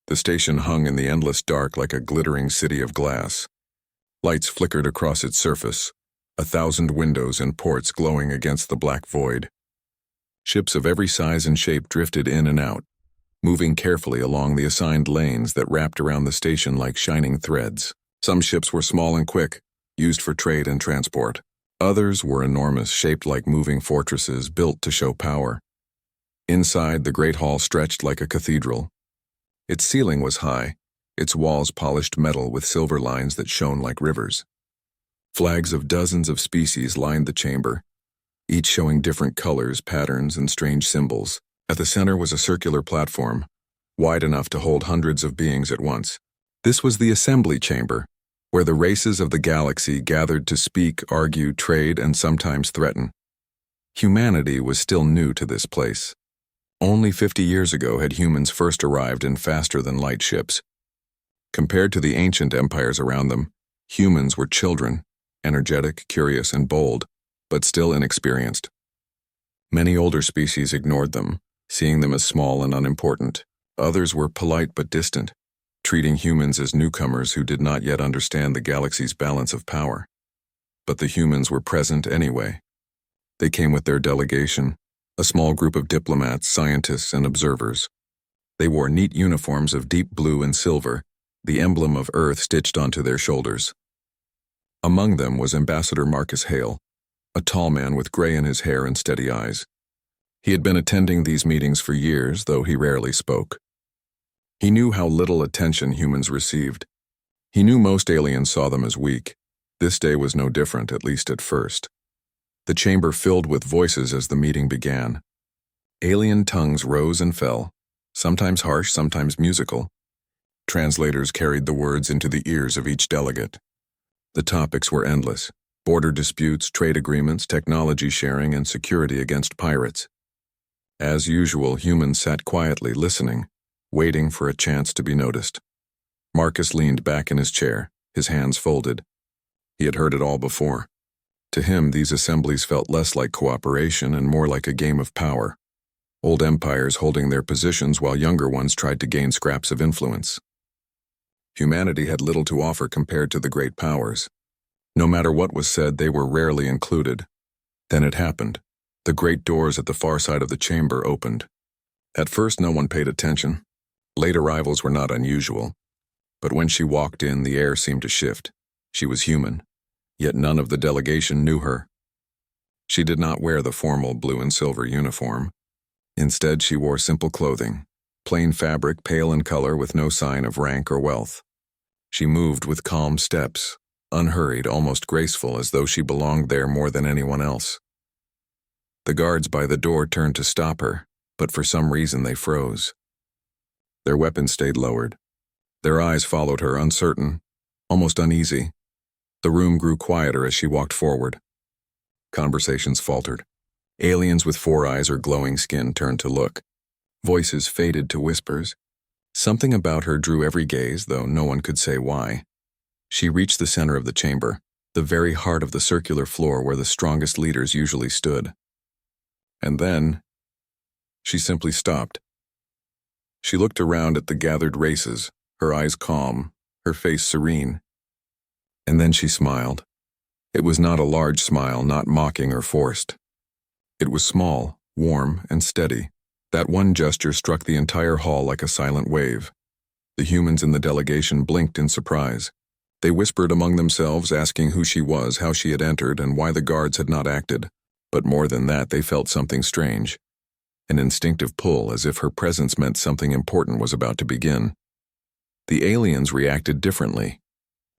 The station hung in the endless dark like a glittering city of glass. Lights flickered across its surface, 1,000 windows and ports glowing against the black void. Ships of every size and shape drifted in and out, moving carefully along the assigned lanes that wrapped around the station like shining threads. Some ships were small and quick, used for trade and transport. Others were enormous, shaped like moving fortresses built to show power. Inside, the great hall stretched like a cathedral. Its ceiling was high, its walls polished metal with silver lines that shone like rivers. Flags of dozens of species lined the chamber, each showing different colors, patterns, and strange symbols. At the center was a circular platform, wide enough to hold hundreds of beings at once. This was the assembly chamber, where the races of the galaxy gathered to speak, argue, trade, and sometimes threaten. Humanity was still new to this place. Only 50 years ago had humans first arrived in faster-than-light ships. Compared to the ancient empires around them, humans were children, energetic, curious, and bold, but still inexperienced. Many older species ignored them, seeing them as small and unimportant. Others were polite but distant, treating humans as newcomers who did not yet understand the galaxy's balance of power. But the humans were present anyway. They came with their delegation, a small group of diplomats, scientists, and observers. They wore neat uniforms of deep blue and silver, the emblem of Earth stitched onto their shoulders. Among them was Ambassador Marcus Hale, a tall man with gray in his hair and steady eyes. He had been attending these meetings for years, though he rarely spoke. He knew how little attention humans received. He knew most aliens saw them as weak. This day was no different, at least at first. The chamber filled with voices as the meeting began. Alien tongues rose and fell, sometimes harsh, sometimes musical. Translators carried the words into the ears of each delegate. The topics were endless: border disputes, trade agreements, technology sharing, and security against pirates. As usual, humans sat quietly listening, waiting for a chance to be noticed. Marcus leaned back in his chair, his hands folded. He had heard it all before. To him, these assemblies felt less like cooperation and more like a game of power. Old empires holding their positions while younger ones tried to gain scraps of influence. Humanity had little to offer compared to the great powers. No matter what was said, they were rarely included. Then it happened. The great doors at the far side of the chamber opened. At first, no one paid attention. Late arrivals were not unusual. But when she walked in, the air seemed to shift. She was human, yet none of the delegation knew her. She did not wear the formal blue and silver uniform. Instead, she wore simple clothing, plain fabric, pale in color with no sign of rank or wealth. She moved with calm steps, unhurried, almost graceful, as though she belonged there more than anyone else. The guards by the door turned to stop her, but for some reason they froze. Their weapons stayed lowered. Their eyes followed her, uncertain, almost uneasy. The room grew quieter as she walked forward. Conversations faltered. Aliens with 4 eyes or glowing skin turned to look. Voices faded to whispers. Something about her drew every gaze, though no one could say why. She reached the center of the chamber, the very heart of the circular floor where the strongest leaders usually stood. And then, she simply stopped. She looked around at the gathered races, her eyes calm, her face serene. And then she smiled. It was not a large smile, not mocking or forced. It was small, warm, and steady. That one gesture struck the entire hall like a silent wave. The humans in the delegation blinked in surprise. They whispered among themselves, asking who she was, how she had entered, and why the guards had not acted. But more than that, they felt something strange. An instinctive pull, as if her presence meant something important was about to begin. The aliens reacted differently.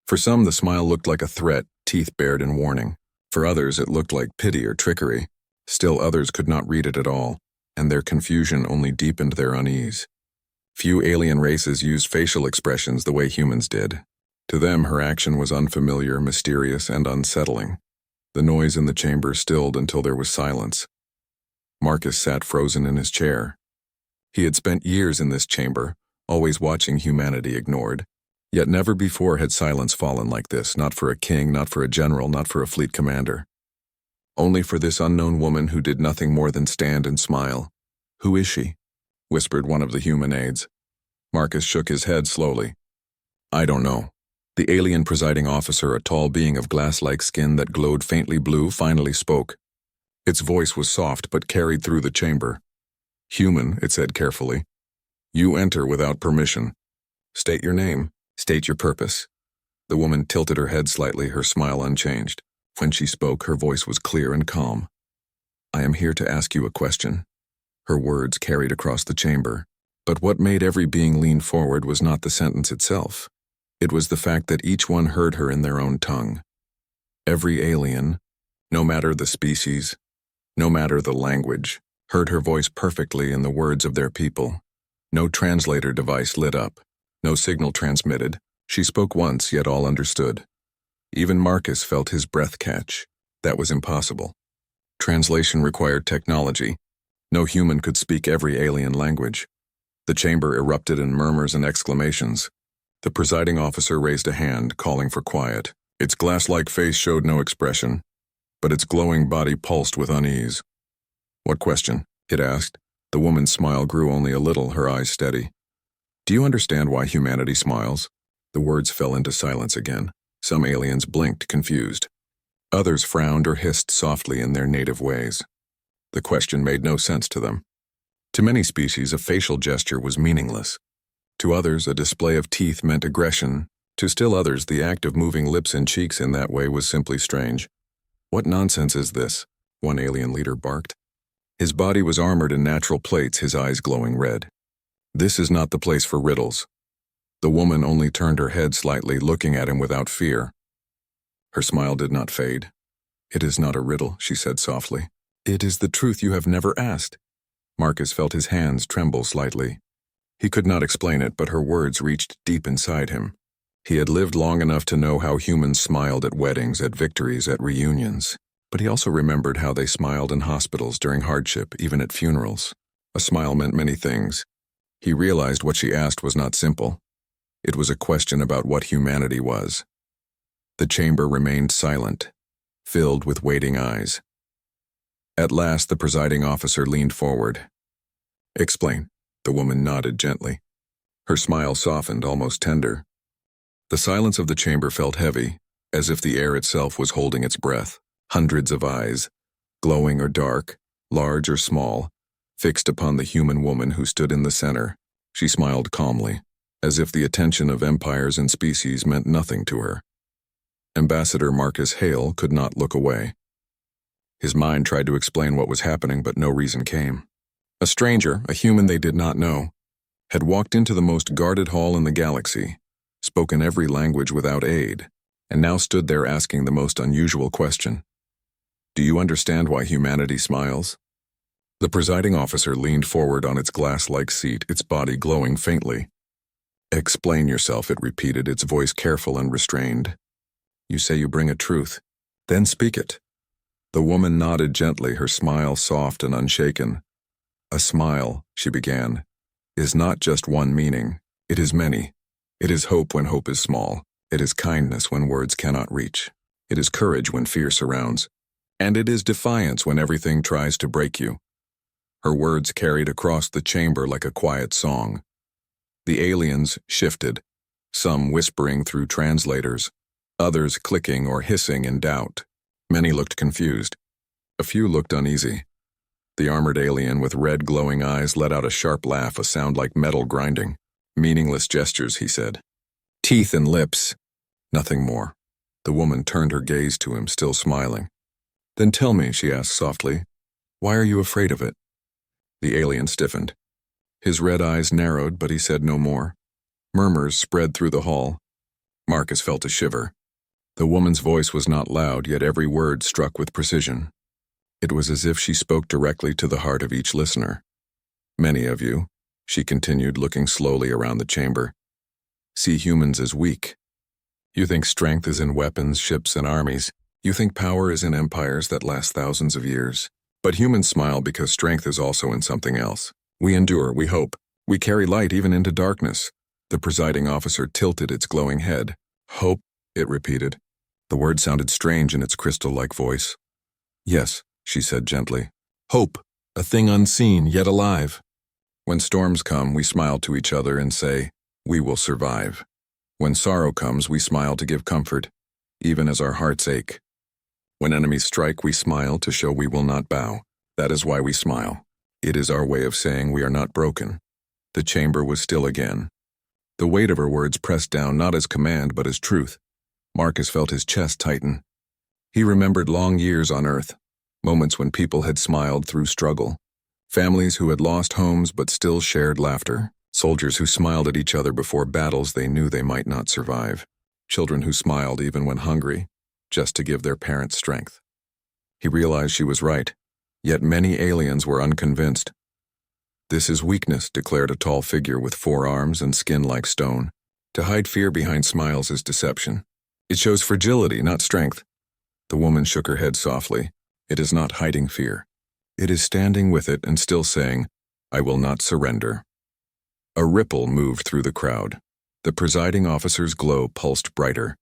For some, the smile looked like a threat, teeth bared in warning. For others, it looked like pity or trickery. Still others could not read it at all, and their confusion only deepened their unease. Few alien races used facial expressions the way humans did. To them, her action was unfamiliar, mysterious, and unsettling. The noise in the chamber stilled until there was silence. Marcus sat frozen in his chair. He had spent years in this chamber, always watching humanity ignored. Yet never before had silence fallen like this, not for a king, not for a general, not for a fleet commander. Only for this unknown woman who did nothing more than stand and smile. "Who is she?" whispered one of the human aides. Marcus shook his head slowly. I don't know. The alien presiding officer, a tall being of glass-like skin that glowed faintly blue, finally spoke. Its voice was soft but carried through the chamber. Human, it said carefully. You enter without permission. State your name. State your purpose. The woman tilted her head slightly, her smile unchanged. When she spoke, her voice was clear and calm. I am here to ask you a question. Her words carried across the chamber. But what made every being lean forward was not the sentence itself. It was the fact that each one heard her in their own tongue. Every alien, no matter the species, no matter the language, heard her voice perfectly in the words of their people. No translator device lit up, no signal transmitted. She spoke once, yet all understood. Even Marcus felt his breath catch. That was impossible. Translation required technology. No human could speak every alien language. The chamber erupted in murmurs and exclamations. The presiding officer raised a hand, calling for quiet. Its glass-like face showed no expression, but its glowing body pulsed with unease. What question? It asked. The woman's smile grew only a little, her eyes steady. Do you understand why humanity smiles? The words fell into silence again. Some aliens blinked, confused. Others frowned or hissed softly in their native ways. The question made no sense to them. To many species, a facial gesture was meaningless. To others, a display of teeth meant aggression. To still others, the act of moving lips and cheeks in that way was simply strange. What nonsense is this? One alien leader barked. His body was armored in natural plates, his eyes glowing red. This is not the place for riddles. The woman only turned her head slightly, looking at him without fear. Her smile did not fade. It is not a riddle, she said softly. It is the truth you have never asked. Marcus felt his hands tremble slightly. He could not explain it, but her words reached deep inside him. He had lived long enough to know how humans smiled at weddings, at victories, at reunions. But he also remembered how they smiled in hospitals during hardship, even at funerals. A smile meant many things. He realized what she asked was not simple. It was a question about what humanity was. The chamber remained silent, filled with waiting eyes. At last, the presiding officer leaned forward. Explain. The woman nodded gently. Her smile softened, almost tender. The silence of the chamber felt heavy, as if the air itself was holding its breath. Hundreds of eyes, glowing or dark, large or small, fixed upon the human woman who stood in the center. She smiled calmly, as if the attention of empires and species meant nothing to her. Ambassador Marcus Hale could not look away. His mind tried to explain what was happening, but no reason came. A stranger, a human they did not know, had walked into the most guarded hall in the galaxy, spoken every language without aid, and now stood there asking the most unusual question. Do you understand why humanity smiles? The presiding officer leaned forward on its glass-like seat, its body glowing faintly. Explain yourself, it repeated, its voice careful and restrained. You say you bring a truth. Then speak it. The woman nodded gently, her smile soft and unshaken. A smile, she began, is not just one meaning. It is many. It is hope when hope is small. It is kindness when words cannot reach. It is courage when fear surrounds. And it is defiance when everything tries to break you. Her words carried across the chamber like a quiet song. The aliens shifted, some whispering through translators, others clicking or hissing in doubt. Many looked confused. A few looked uneasy. The armored alien with red glowing eyes let out a sharp laugh, a sound like metal grinding. Meaningless gestures, he said. Teeth and lips. Nothing more. The woman turned her gaze to him, still smiling. Then tell me, she asked softly, why are you afraid of it? The alien stiffened. His red eyes narrowed, but he said no more. Murmurs spread through the hall. Marcus felt a shiver. The woman's voice was not loud, yet every word struck with precision. It was as if she spoke directly to the heart of each listener. Many of you, she continued, looking slowly around the chamber, see humans as weak. You think strength is in weapons, ships, and armies. You think power is in empires that last thousands of years. But humans smile because strength is also in something else. We endure, we hope. We carry light even into darkness. The presiding officer tilted its glowing head. Hope, it repeated. The word sounded strange in its crystal-like voice. Yes, she said gently. Hope, a thing unseen yet alive. When storms come, we smile to each other and say, "We will survive." When sorrow comes, we smile to give comfort, even as our hearts ache. When enemies strike, we smile to show we will not bow. That is why we smile. It is our way of saying we are not broken. The chamber was still again. The weight of her words pressed down not as command but as truth. Marcus felt his chest tighten. He remembered long years on Earth, moments when people had smiled through struggle, families who had lost homes but still shared laughter, soldiers who smiled at each other before battles they knew they might not survive, children who smiled even when hungry, just to give their parents strength. He realized she was right, yet many aliens were unconvinced. "This is weakness," declared a tall figure with 4 arms and skin like stone. To hide fear behind smiles is deception. It shows fragility, not strength. The woman shook her head softly. It is not hiding fear. It is standing with it and still saying, "I will not surrender." A ripple moved through the crowd. The presiding officer's glow pulsed brighter.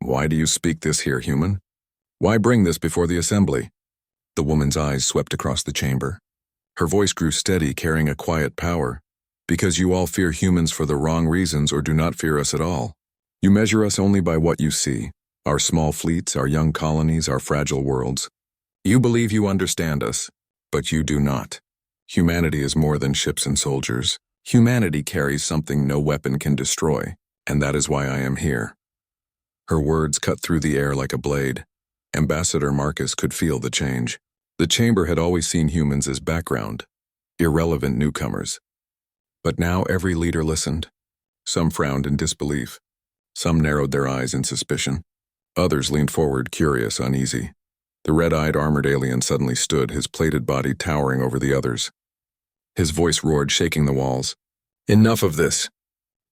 "Why do you speak this here, human? Why bring this before the assembly?" The woman's eyes swept across the chamber. Her voice grew steady, carrying a quiet power. "Because you all fear humans for the wrong reasons or do not fear us at all. You measure us only by what you see, our small fleets, our young colonies, our fragile worlds. You believe you understand us, but you do not. Humanity is more than ships and soldiers. Humanity carries something no weapon can destroy, and that is why I am here." Her words cut through the air like a blade. Ambassador Marcus could feel the change. The chamber had always seen humans as background, irrelevant newcomers. But now every leader listened. Some frowned in disbelief. Some narrowed their eyes in suspicion. Others leaned forward, curious, uneasy. The red-eyed armored alien suddenly stood, his plated body towering over the others. His voice roared, shaking the walls. "Enough of this.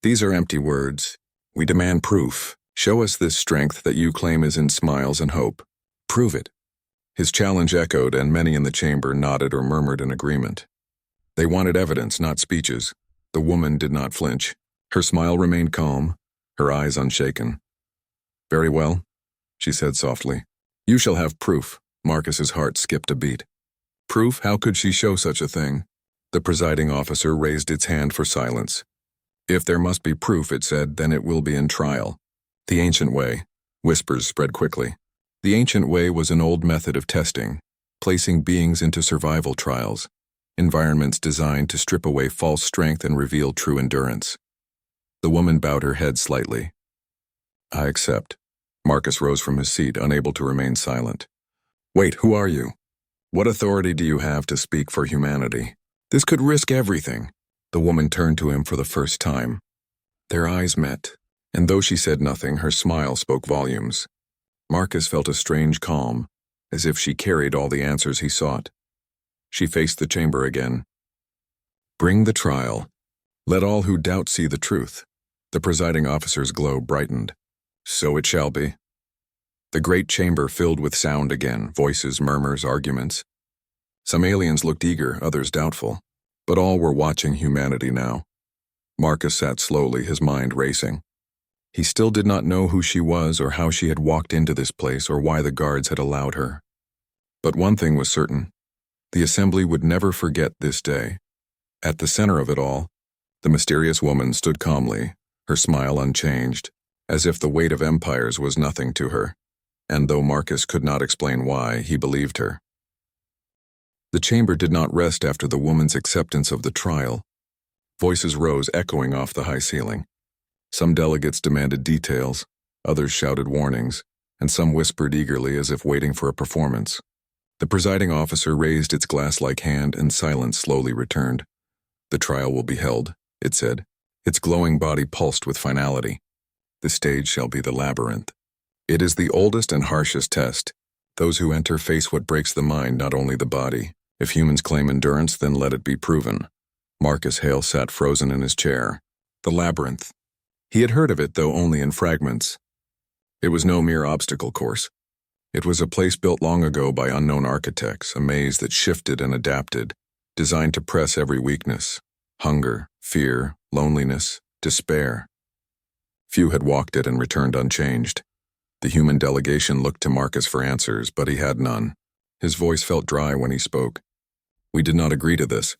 These are empty words. We demand proof. Show us this strength that you claim is in smiles and hope. Prove it." His challenge echoed, and many in the chamber nodded or murmured in agreement. They wanted evidence, not speeches. The woman did not flinch. Her smile remained calm, her eyes unshaken. "Very well," she said softly. "You shall have proof." Marcus's heart skipped a beat. Proof? How could she show such a thing? The presiding officer raised its hand for silence. "If there must be proof," it said, "then it will be in trial." The ancient way. Whispers spread quickly. The ancient way was an old method of testing, placing beings into survival trials, environments designed to strip away false strength and reveal true endurance. The woman bowed her head slightly. "I accept." Marcus rose from his seat, unable to remain silent. "Wait, who are you? What authority do you have to speak for humanity? This could risk everything." The woman turned to him for the first time. Their eyes met, and though she said nothing, her smile spoke volumes. Marcus felt a strange calm, as if she carried all the answers he sought. She faced the chamber again. "Bring the trial. Let all who doubt see the truth." The presiding officer's glow brightened. "So it shall be." The great chamber filled with sound again, voices, murmurs, arguments. Some aliens looked eager, others doubtful, but all were watching humanity now. Marcus sat slowly, his mind racing. He still did not know who she was or how she had walked into this place or why the guards had allowed her. But one thing was certain. The assembly would never forget this day. At the center of it all, the mysterious woman stood calmly, her smile unchanged, as if the weight of empires was nothing to her. And though Marcus could not explain why, he believed her. The chamber did not rest after the woman's acceptance of the trial. Voices rose, echoing off the high ceiling. Some delegates demanded details, others shouted warnings, and some whispered eagerly as if waiting for a performance. The presiding officer raised its glass-like hand and silence slowly returned. "The trial will be held," it said. Its glowing body pulsed with finality. "The stage shall be the labyrinth. It is the oldest and harshest test. Those who enter face what breaks the mind, not only the body. If humans claim endurance, then let it be proven." Marcus Hale sat frozen in his chair. The labyrinth. He had heard of it, though only in fragments. It was no mere obstacle course. It was a place built long ago by unknown architects, a maze that shifted and adapted, designed to press every weakness: hunger, fear, loneliness, despair. Few had walked it and returned unchanged. The human delegation looked to Marcus for answers, but he had none. His voice felt dry when he spoke. "We did not agree to this.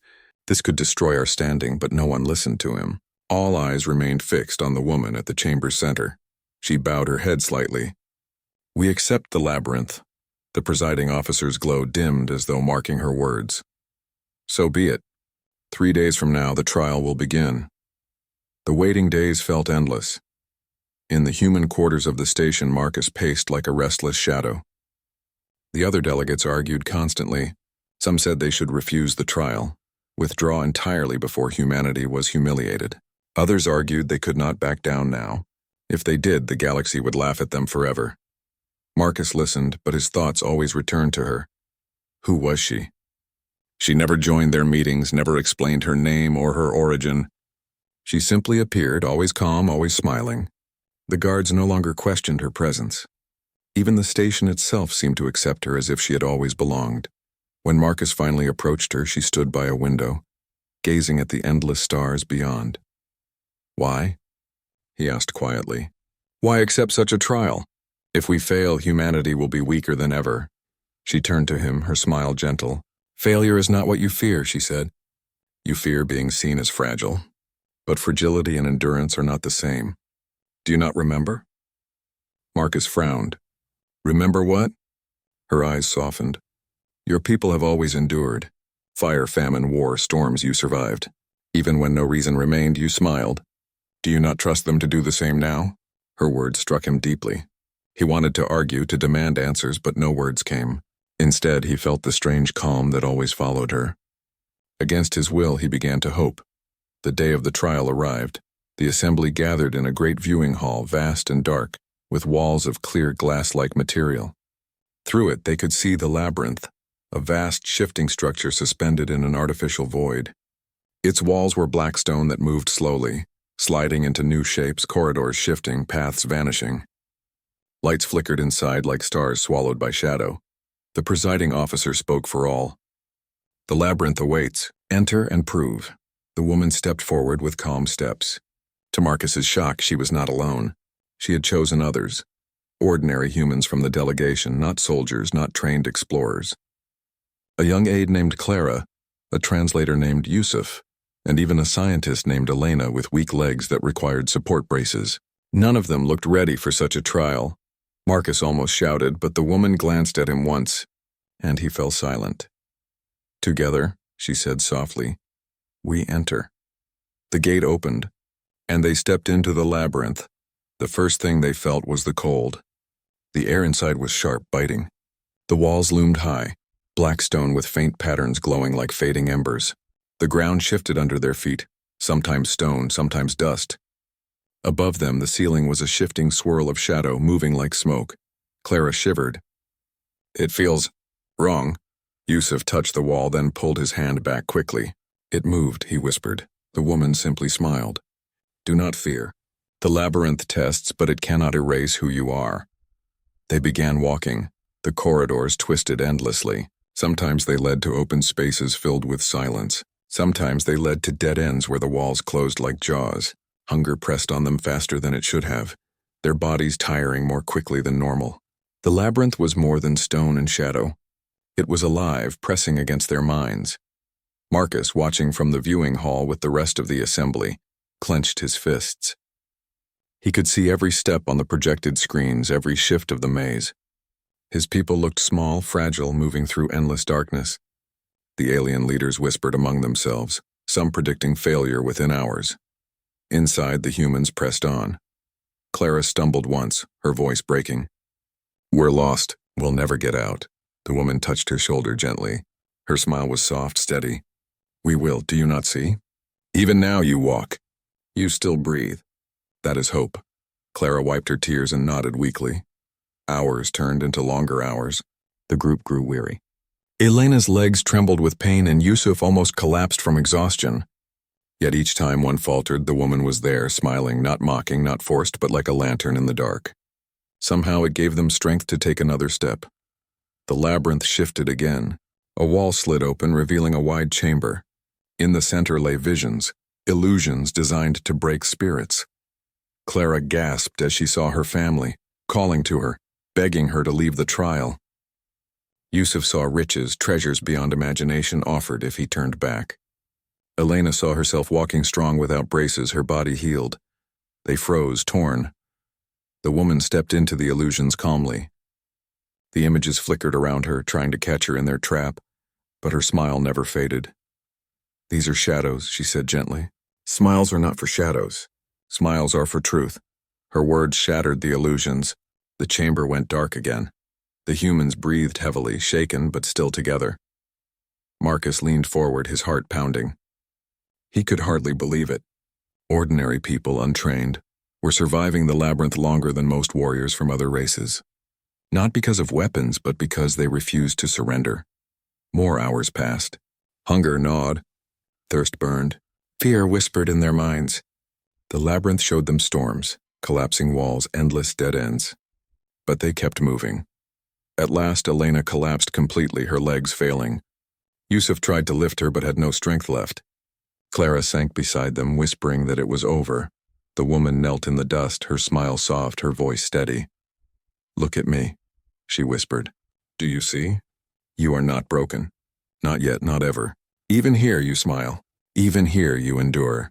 This could destroy our standing, but no one listened to him. All eyes remained fixed on the woman at the chamber's center. She bowed her head slightly. "We accept the labyrinth." The presiding officer's glow dimmed as though marking her words. "So be it. 3 days from now, the trial will begin." The waiting days felt endless. In the human quarters of the station, Marcus paced like a restless shadow. The other delegates argued constantly. Some said they should refuse the trial, withdraw entirely before humanity was humiliated. Others argued they could not back down now. If they did, the galaxy would laugh at them forever. Marcus listened, but his thoughts always returned to her. Who was she? She never joined their meetings, never explained her name or her origin. She simply appeared, always calm, always smiling. The guards no longer questioned her presence. Even the station itself seemed to accept her as if she had always belonged. When Marcus finally approached her, she stood by a window, gazing at the endless stars beyond. "Why?" he asked quietly. "Why accept such a trial? If we fail, humanity will be weaker than ever." She turned to him, her smile gentle. "Failure is not what you fear," she said. "You fear being seen as fragile. But fragility and endurance are not the same. Do you not remember?" Marcus frowned. "Remember what?" Her eyes softened. "Your people have always endured. Fire, famine, war, storms, you survived. Even when no reason remained, you smiled. Do you not trust them to do the same now?" Her words struck him deeply. He wanted to argue, to demand answers, but no words came. Instead, he felt the strange calm that always followed her. Against his will, he began to hope. The day of the trial arrived. The assembly gathered in a great viewing hall, vast and dark, with walls of clear glass-like material. Through it, they could see the labyrinth, a vast shifting structure suspended in an artificial void. Its walls were black stone that moved slowly, sliding into new shapes, corridors shifting, paths vanishing. Lights flickered inside like stars swallowed by shadow. The presiding officer spoke for all. "The labyrinth awaits. Enter and prove." The woman stepped forward with calm steps. To Marcus's shock, she was not alone. She had chosen others. Ordinary humans from the delegation, not soldiers, not trained explorers. A young aide named Clara, a translator named Yusuf, and even a scientist named Elena with weak legs that required support braces. None of them looked ready for such a trial. Marcus almost shouted, but the woman glanced at him once, and he fell silent. "Together," she said softly, "we enter." The gate opened, and they stepped into the labyrinth. The first thing they felt was the cold. The air inside was sharp, biting. The walls loomed high, black stone with faint patterns glowing like fading embers. The ground shifted under their feet, sometimes stone, sometimes dust. Above them, the ceiling was a shifting swirl of shadow, moving like smoke. Clara shivered. "It feels wrong." Yusuf touched the wall, then pulled his hand back quickly. "It moved," he whispered. The woman simply smiled. "Do not fear. The labyrinth tests, but it cannot erase who you are." They began walking. The corridors twisted endlessly. Sometimes they led to open spaces filled with silence. Sometimes they led to dead ends where the walls closed like jaws. Hunger pressed on them faster than it should have, their bodies tiring more quickly than normal. The labyrinth was more than stone and shadow. It was alive, pressing against their minds. Marcus, watching from the viewing hall with the rest of the assembly, clenched his fists. He could see every step on the projected screens, every shift of the maze. His people looked small, fragile, moving through endless darkness. The alien leaders whispered among themselves, some predicting failure within hours. Inside, the humans pressed on. Clara stumbled once, her voice breaking. "We're lost. We'll never get out." The woman touched her shoulder gently. Her smile was soft, steady. "We will, do you not see? Even now you walk. You still breathe. That is hope." Clara wiped her tears and nodded weakly. Hours turned into longer hours. The group grew weary. Elena's legs trembled with pain and Yusuf almost collapsed from exhaustion. Yet each time one faltered, the woman was there, smiling, not mocking, not forced, but like a lantern in the dark. Somehow it gave them strength to take another step. The labyrinth shifted again. A wall slid open, revealing a wide chamber. In the center lay visions, illusions designed to break spirits. Clara gasped as she saw her family, calling to her, begging her to leave the trial. Yusuf saw riches, treasures beyond imagination offered if he turned back. Elena saw herself walking strong without braces, her body healed. They froze, torn. The woman stepped into the illusions calmly. The images flickered around her, trying to catch her in their trap, but her smile never faded. "These are shadows," she said gently. "Smiles are not for shadows. Smiles are for truth." Her words shattered the illusions. The chamber went dark again. The humans breathed heavily, shaken but still together. Marcus leaned forward, his heart pounding. He could hardly believe it. Ordinary people, untrained, were surviving the labyrinth longer than most warriors from other races. Not because of weapons, but because they refused to surrender. More hours passed. Hunger gnawed. Thirst burned. Fear whispered in their minds. The labyrinth showed them storms, collapsing walls, endless dead ends. But they kept moving. At last, Elena collapsed completely, her legs failing. Yusuf tried to lift her but had no strength left. Clara sank beside them, whispering that it was over. The woman knelt in the dust, her smile soft, her voice steady. "Look at me," she whispered. "Do you see? You are not broken. Not yet, not ever. Even here you smile. Even here you endure."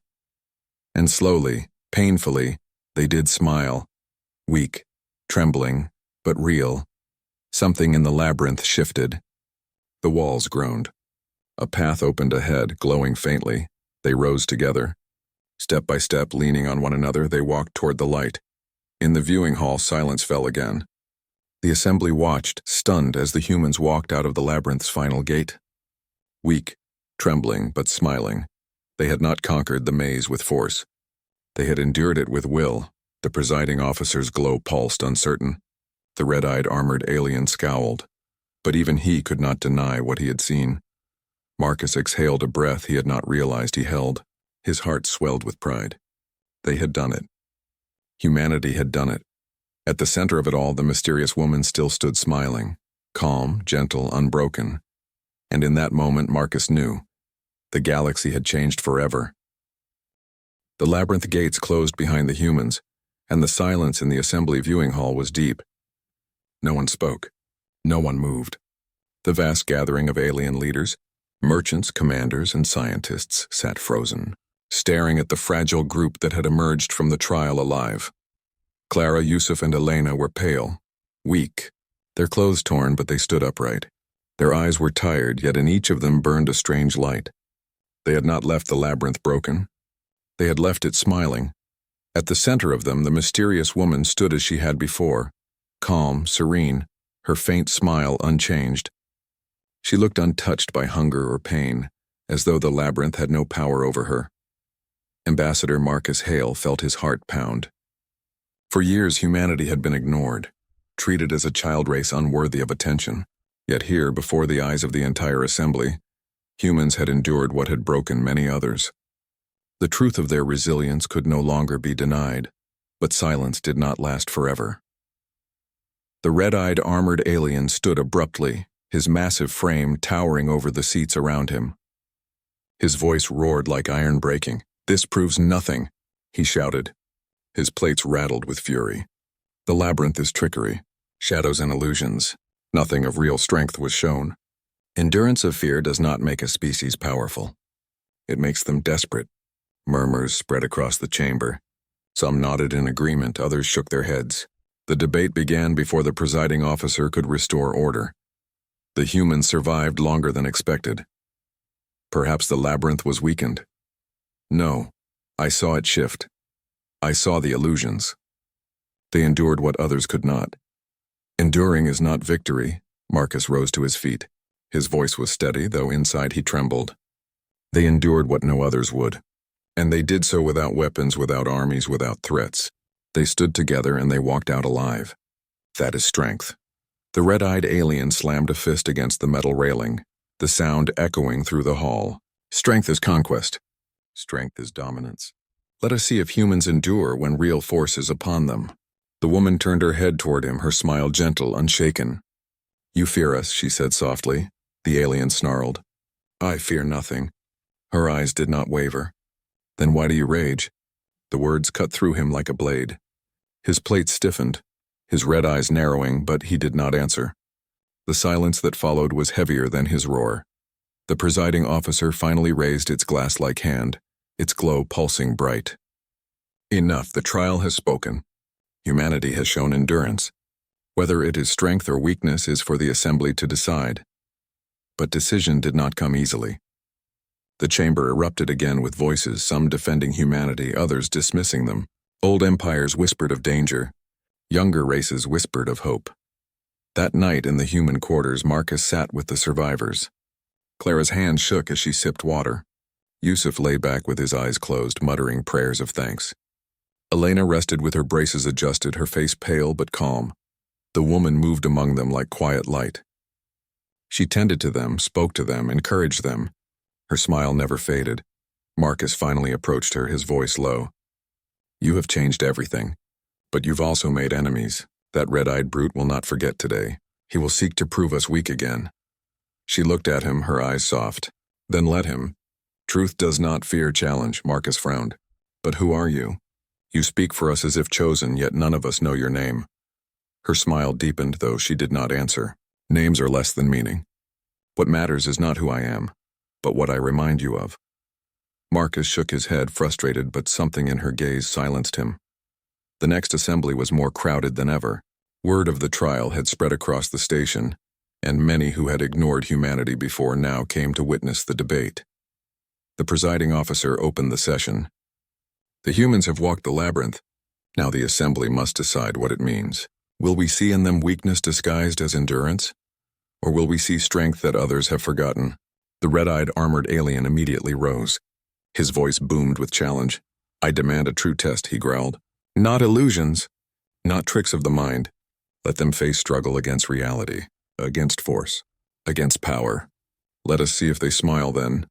And slowly, painfully, they did smile. Weak, trembling, but real. Something in the labyrinth shifted. The walls groaned. A path opened ahead, glowing faintly. They rose together. Step by step, leaning on one another, they walked toward the light. In the viewing hall, silence fell again. The assembly watched, stunned, as the humans walked out of the labyrinth's final gate. Weak, trembling, but smiling. They had not conquered the maze with force. They had endured it with will. The presiding officer's glow pulsed, uncertain. The red-eyed armored alien scowled. But even he could not deny what he had seen. Marcus exhaled a breath he had not realized he held. His heart swelled with pride. They had done it. Humanity had done it. At the center of it all, the mysterious woman still stood smiling, calm, gentle, unbroken. And in that moment, Marcus knew. The galaxy had changed forever. The labyrinth gates closed behind the humans, and the silence in the assembly viewing hall was deep. No one spoke. No one moved. The vast gathering of alien leaders, merchants, commanders, and scientists sat frozen, staring at the fragile group that had emerged from the trial alive. Clara, Yusuf, and Elena were pale, weak, their clothes torn, but they stood upright. Their eyes were tired, yet in each of them burned a strange light. They had not left the labyrinth broken. They had left it smiling. At the center of them, the mysterious woman stood as she had before, calm, serene, her faint smile unchanged. She looked untouched by hunger or pain, as though the labyrinth had no power over her. Ambassador Marcus Hale felt his heart pound. For years, humanity had been ignored, treated as a child race unworthy of attention. Yet here, before the eyes of the entire assembly, humans had endured what had broken many others. The truth of their resilience could no longer be denied, but silence did not last forever. The red-eyed armored alien stood abruptly, his massive frame towering over the seats around him. His voice roared like iron breaking. "This proves nothing," he shouted. His plates rattled with fury. "The labyrinth is trickery, shadows and illusions. Nothing of real strength was shown. Endurance of fear does not make a species powerful. It makes them desperate." Murmurs spread across the chamber. Some nodded in agreement, others shook their heads. The debate began before the presiding officer could restore order. The humans survived longer than expected. Perhaps the labyrinth was weakened. No, I saw it shift. I saw the illusions. They endured what others could not. Enduring is not victory. Marcus rose to his feet. His voice was steady, though inside he trembled. They endured what no others would. And they did so without weapons, without armies, without threats. They stood together and they walked out alive. That is strength. The red-eyed alien slammed a fist against the metal railing, the sound echoing through the hall. Strength is conquest. Strength is dominance. Let us see if humans endure when real force is upon them. The woman turned her head toward him, her smile gentle, unshaken. "You fear us," she said softly. The alien snarled. "I fear nothing." Her eyes did not waver. "Then why do you rage?" The words cut through him like a blade. His plate stiffened, his red eyes narrowing, but he did not answer. The silence that followed was heavier than his roar. The presiding officer finally raised its glass-like hand, its glow pulsing bright. Enough, the trial has spoken. Humanity has shown endurance. Whether it is strength or weakness is for the assembly to decide. But decision did not come easily. The chamber erupted again with voices, some defending humanity, others dismissing them. Old empires whispered of danger. Younger races whispered of hope. That night in the human quarters, Marcus sat with the survivors. Clara's hand shook as she sipped water. Yusuf lay back with his eyes closed, muttering prayers of thanks. Elena rested with her braces adjusted, her face pale but calm. The woman moved among them like quiet light. She tended to them, spoke to them, encouraged them. Her smile never faded. Marcus finally approached her, his voice low. You have changed everything, but you've also made enemies. That red-eyed brute will not forget today. He will seek to prove us weak again. She looked at him, her eyes soft. Then let him. Truth does not fear challenge, Marcus frowned. But who are you? You speak for us as if chosen, yet none of us know your name. Her smile deepened, though she did not answer. Names are less than meaning. What matters is not who I am, but what I remind you of. Marcus shook his head, frustrated, but something in her gaze silenced him. The next assembly was more crowded than ever. Word of the trial had spread across the station, and many who had ignored humanity before now came to witness the debate. The presiding officer opened the session. The humans have walked the labyrinth. Now the assembly must decide what it means. Will we see in them weakness disguised as endurance? Or will we see strength that others have forgotten? The red-eyed armored alien immediately rose. His voice boomed with challenge. I demand a true test, he growled. Not illusions, not tricks of the mind. Let them face struggle against reality, against force, against power. Let us see if they smile then.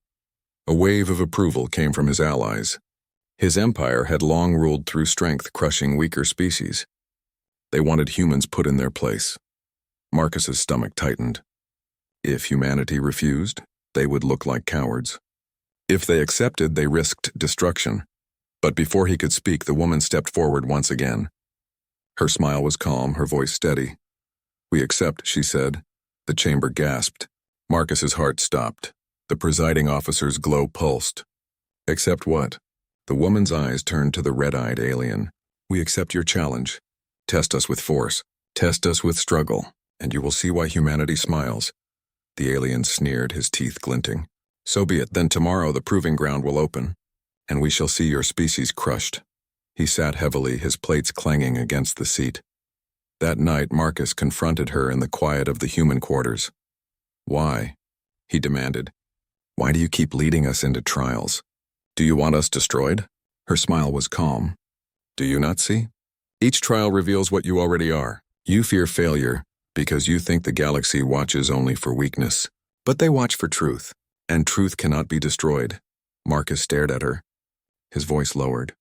A wave of approval came from his allies. His empire had long ruled through strength, crushing weaker species. They wanted humans put in their place. Marcus's stomach tightened. If humanity refused, they would look like cowards. If they accepted, they risked destruction. But before he could speak, the woman stepped forward once again. Her smile was calm, her voice steady. We accept, she said. The chamber gasped. Marcus's heart stopped. The presiding officer's glow pulsed. Accept what? The woman's eyes turned to the red-eyed alien. We accept your challenge. Test us with force. Test us with struggle, and you will see why humanity smiles. The alien sneered, his teeth glinting. So be it, then tomorrow the proving ground will open, and we shall see your species crushed. He sat heavily, his plates clanging against the seat. That night, Marcus confronted her in the quiet of the human quarters. Why? He demanded. Why do you keep leading us into trials? Do you want us destroyed? Her smile was calm. Do you not see? Each trial reveals what you already are. You fear failure because you think the galaxy watches only for weakness. But they watch for truth, and truth cannot be destroyed. Marcus stared at her. His voice lowered.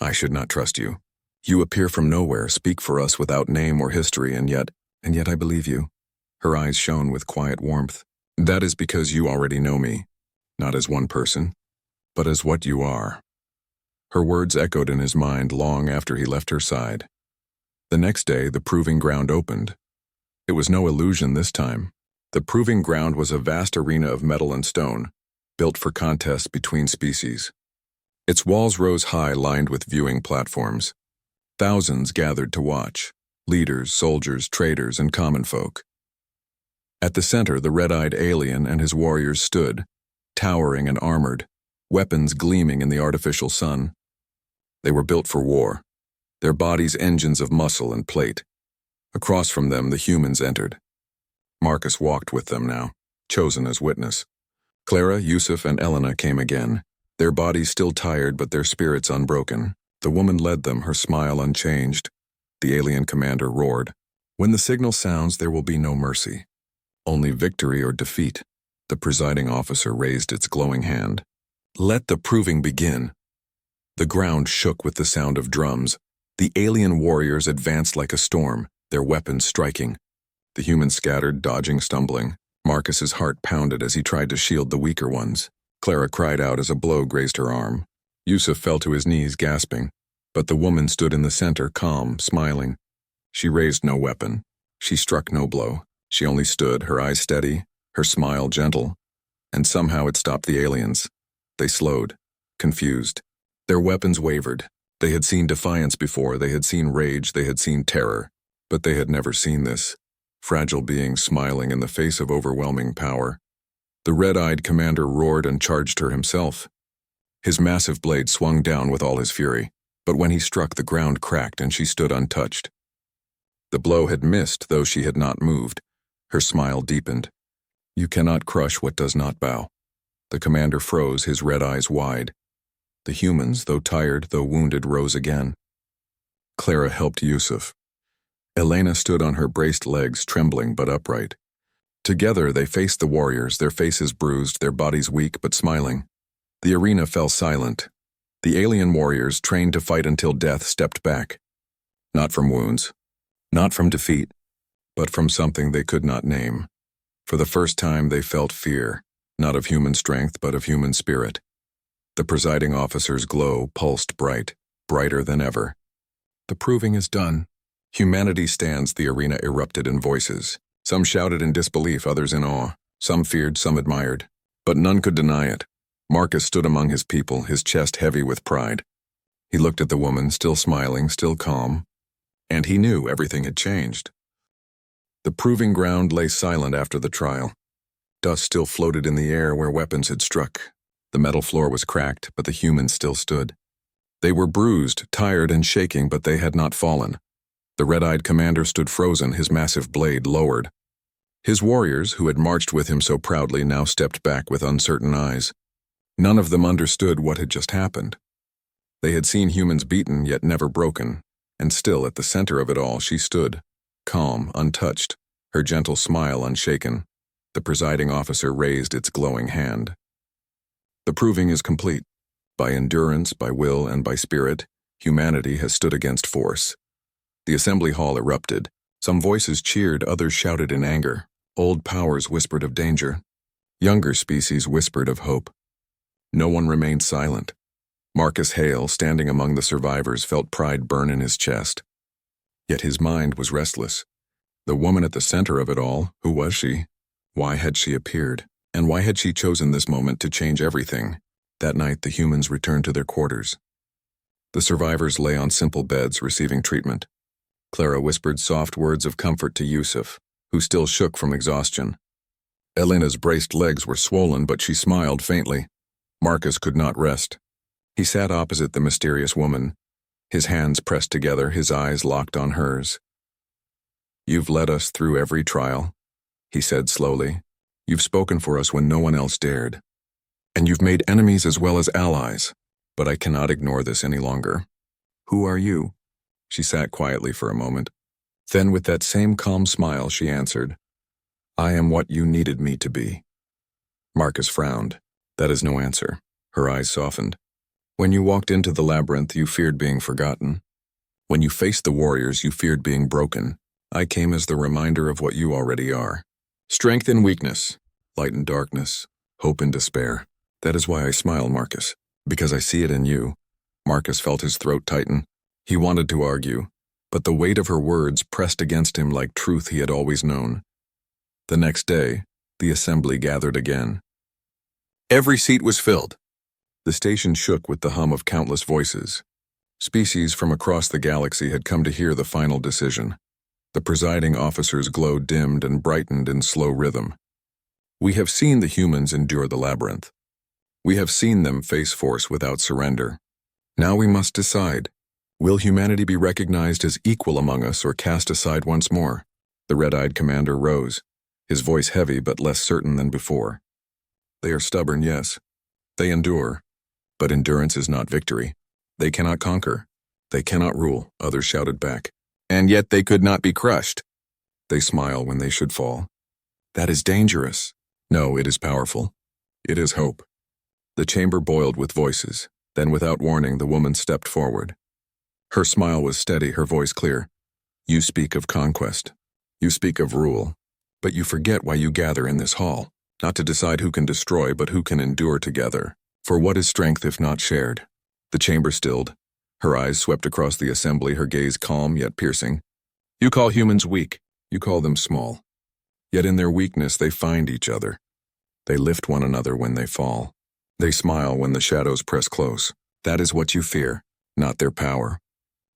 I should not trust you. You appear from nowhere, speak for us without name or history, and yet I believe you. Her eyes shone with quiet warmth. That is because you already know me, not as one person, but as what you are. Her words echoed in his mind long after he left her side. The next day, the proving ground opened. It was no illusion this time. The proving ground was a vast arena of metal and stone, built for contests between species. Its walls rose high, lined with viewing platforms. Thousands gathered to watch, leaders, soldiers, traders, and common folk. At the center, the red-eyed alien and his warriors stood, towering and armored, weapons gleaming in the artificial sun. They were built for war, their bodies engines of muscle and plate. Across from them, the humans entered. Marcus walked with them now, chosen as witness. Clara, Yusuf, and Elena came again, their bodies still tired but their spirits unbroken. The woman led them, her smile unchanged. The alien commander roared. When the signal sounds, there will be no mercy. Only victory or defeat. The presiding officer raised its glowing hand. Let the proving begin. The ground shook with the sound of drums. The alien warriors advanced like a storm, their weapons striking. The humans scattered, dodging, stumbling. Marcus's heart pounded as he tried to shield the weaker ones. Clara cried out as a blow grazed her arm. Yusuf fell to his knees, gasping. But the woman stood in the center, calm, smiling. She raised no weapon. She struck no blow. She only stood, her eyes steady, her smile gentle. and somehow it stopped the aliens. They slowed, confused. Their weapons wavered. They had seen defiance before, they had seen rage, they had seen terror, but they had never seen this. Fragile beings smiling in the face of overwhelming power. The red-eyed commander roared and charged her himself. His massive blade swung down with all his fury, but when he struck, the ground cracked and she stood untouched. The blow had missed, though she had not moved. Her smile deepened. You cannot crush what does not bow. The commander froze, his red eyes wide. The humans, though tired, though wounded, rose again. Clara helped Yusuf. Elena stood on her braced legs, trembling but upright. Together they faced the warriors, their faces bruised, their bodies weak but smiling. The arena fell silent. The alien warriors, trained to fight until death, stepped back. Not from wounds, not from defeat, but from something they could not name. For the first time they felt fear, not of human strength but of human spirit. The presiding officer's glow pulsed bright, brighter than ever. The proving is done. Humanity stands, the arena erupted in voices. Some shouted in disbelief, others in awe. Some feared, some admired. But none could deny it. Marcus stood among his people, his chest heavy with pride. He looked at the woman, still smiling, still calm. And he knew everything had changed. The proving ground lay silent after the trial. Dust still floated in the air where weapons had struck. The metal floor was cracked, but the humans still stood. They were bruised, tired, and shaking, but they had not fallen. The red-eyed commander stood frozen, his massive blade lowered. His warriors, who had marched with him so proudly, now stepped back with uncertain eyes. None of them understood what had just happened. They had seen humans beaten, yet never broken, and still at the center of it all she stood, calm, untouched, her gentle smile unshaken. The presiding officer raised its glowing hand. The proving is complete. By endurance, by will, and by spirit, humanity has stood against force. The assembly hall erupted. Some voices cheered, others shouted in anger. Old powers whispered of danger. Younger species whispered of hope. No one remained silent. Marcus Hale, standing among the survivors, felt pride burn in his chest. Yet his mind was restless. The woman at the center of it all, who was she? Why had she appeared? And why had she chosen this moment to change everything? That night, the humans returned to their quarters. The survivors lay on simple beds, receiving treatment. Clara whispered soft words of comfort to Yusuf, who still shook from exhaustion. Elena's braced legs were swollen, but she smiled faintly. Marcus could not rest. He sat opposite the mysterious woman, his hands pressed together, his eyes locked on hers. "You've led us through every trial," he said slowly. "You've spoken for us when no one else dared. And you've made enemies as well as allies. But I cannot ignore this any longer. Who are you?" She sat quietly for a moment. Then with that same calm smile she answered, "I am what you needed me to be." Marcus frowned. That is no answer. Her eyes softened. "When you walked into the labyrinth, you feared being forgotten. When you faced the warriors, you feared being broken. I came as the reminder of what you already are. Strength in weakness, light in darkness, hope in despair. That is why I smile, Marcus, because I see it in you." Marcus felt his throat tighten. He wanted to argue, but the weight of her words pressed against him like truth he had always known. The next day, the assembly gathered again. Every seat was filled. The station shook with the hum of countless voices. Species from across the galaxy had come to hear the final decision. The presiding officer's glow dimmed and brightened in slow rhythm. "We have seen the humans endure the labyrinth. We have seen them face force without surrender. Now we must decide. Will humanity be recognized as equal among us or cast aside once more?" The red-eyed commander rose, his voice heavy but less certain than before. "They are stubborn, yes. They endure. But endurance is not victory. They cannot conquer. They cannot rule," others shouted back. "And yet they could not be crushed." "They smile when they should fall." "That is dangerous." "No, it is powerful. It is hope." The chamber boiled with voices. Then, without warning, the woman stepped forward. Her smile was steady, her voice clear. "You speak of conquest. You speak of rule. But you forget why you gather in this hall. Not to decide who can destroy, but who can endure together. For what is strength if not shared?" The chamber stilled. Her eyes swept across the assembly, her gaze calm yet piercing. "You call humans weak. You call them small. Yet in their weakness they find each other. They lift one another when they fall. They smile when the shadows press close. That is what you fear, not their power.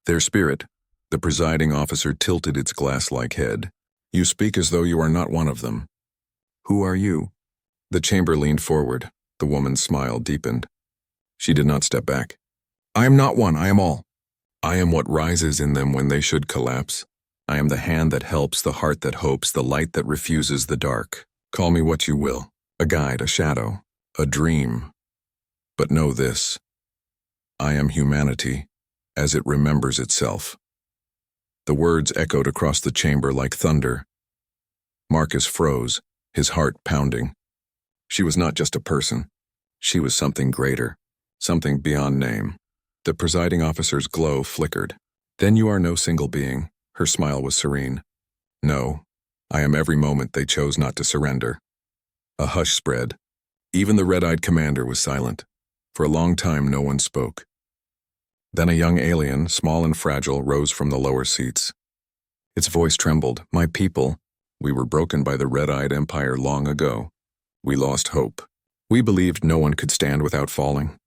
Their spirit. The presiding officer tilted its glass-like head. You speak as though you are not one of them. Who are you? The chamber leaned forward. The woman's smile deepened. She did not step back. I am not one, I am all. I am what rises in them when they should collapse. I am the hand that helps, the heart that hopes, the light that refuses the dark. Call me what you will, a guide, a shadow, a dream. But know this, I am humanity, as it remembers itself. The words echoed across the chamber like thunder. Marcus froze, his heart pounding. She was not just a person. She was something greater, something beyond name. The presiding officer's glow flickered. Then you are no single being. Her smile was serene. No, I am every moment they chose not to surrender. A hush spread. Even the red-eyed commander was silent. For a long time, no one spoke. Then a young alien, small and fragile, rose from the lower seats. Its voice trembled. My people, we were broken by the red-eyed empire long ago. We lost hope. We believed no one could stand without falling.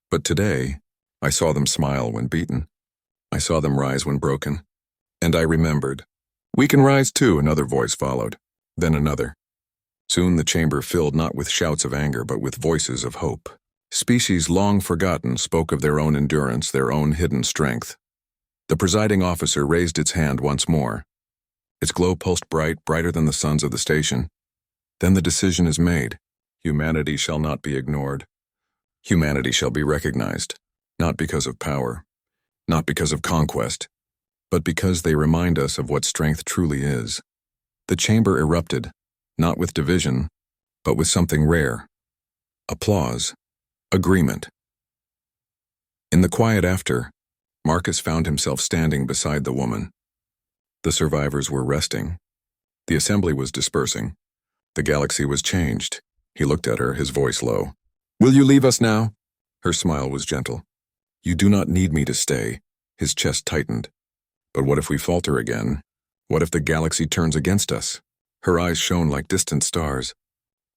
But today, I saw them smile when beaten. I saw them rise when broken. And I remembered. We can rise too, another voice followed. Then another. Soon the chamber filled not with shouts of anger, but with voices of hope. Species long forgotten spoke of their own endurance, their own hidden strength. The presiding officer raised its hand once more. Its glow pulsed bright, brighter than the suns of the station. Then the decision is made. Humanity shall not be ignored. Humanity shall be recognized, not because of power, not because of conquest, but because they remind us of what strength truly is. The chamber erupted, not with division, but with something rare. Applause. Agreement. In the quiet after, Marcus found himself standing beside the woman. The survivors were resting. The assembly was dispersing. The galaxy was changed. He looked at her, his voice low. Will you leave us now? Her smile was gentle. You do not need me to stay. His chest tightened. But what if we falter again? What if the galaxy turns against us? Her eyes shone like distant stars.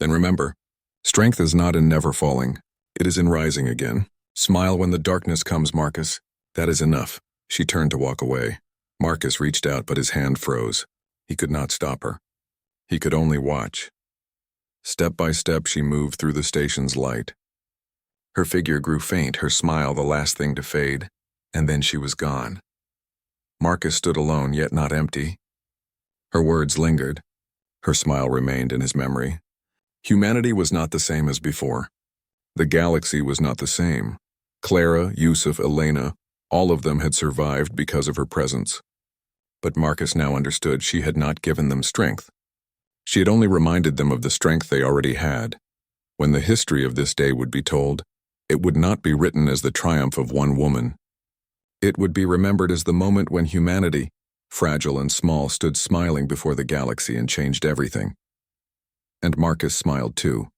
Then remember, strength is not in never falling. It is in rising again. Smile when the darkness comes, Marcus. That is enough. She turned to walk away. Marcus reached out, but his hand froze. He could not stop her. He could only watch. Step by step, she moved through the station's light. Her figure grew faint, her smile the last thing to fade, and then she was gone. Marcus stood alone, yet not empty. Her words lingered. Her smile remained in his memory. Humanity was not the same as before. The galaxy was not the same. Clara, Yusuf, Elena, all of them had survived because of her presence. But Marcus now understood she had not given them strength. She had only reminded them of the strength they already had. When the history of this day would be told, it would not be written as the triumph of one woman. It would be remembered as the moment when humanity, fragile and small, stood smiling before the galaxy and changed everything. And Marcus smiled too.